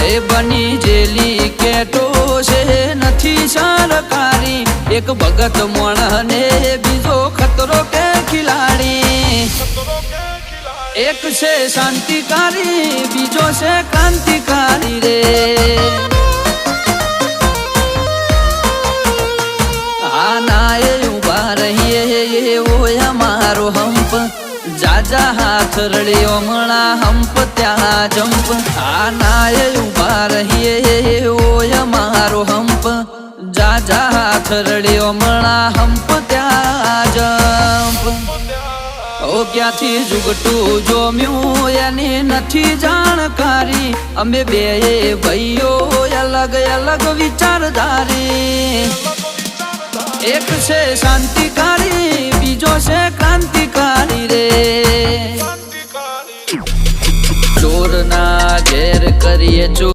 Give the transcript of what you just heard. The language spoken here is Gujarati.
એ બની જેલી કેટો છે નથી સરકારી એક ભગત મોણ ને બીજો ખતરો કે ખિલાડી એક છે શાંતિકારી બીજો છે ક્રાંતિકારી રે આના એ ઉભા રહીએ ઓય અમારો હંપ જાજા હાથ રળ્યો મણા હંપ ત્યાં જંપ આના એ ઉભા રહીએ ઓય અમારો હંપ જાજા હાથ રળ્યો મણા હંપ ત્યાં જંપ ઓ ક્યાંથી જુગટું જોમ્યું એની નથી જાણકારી અમે બે ભાઈઓ અલગ અલગ વિચારધારી એક છે શાંતિકારી બીજો છે ક્રાંતિકારી રે ચોરના ઘેર કરીએ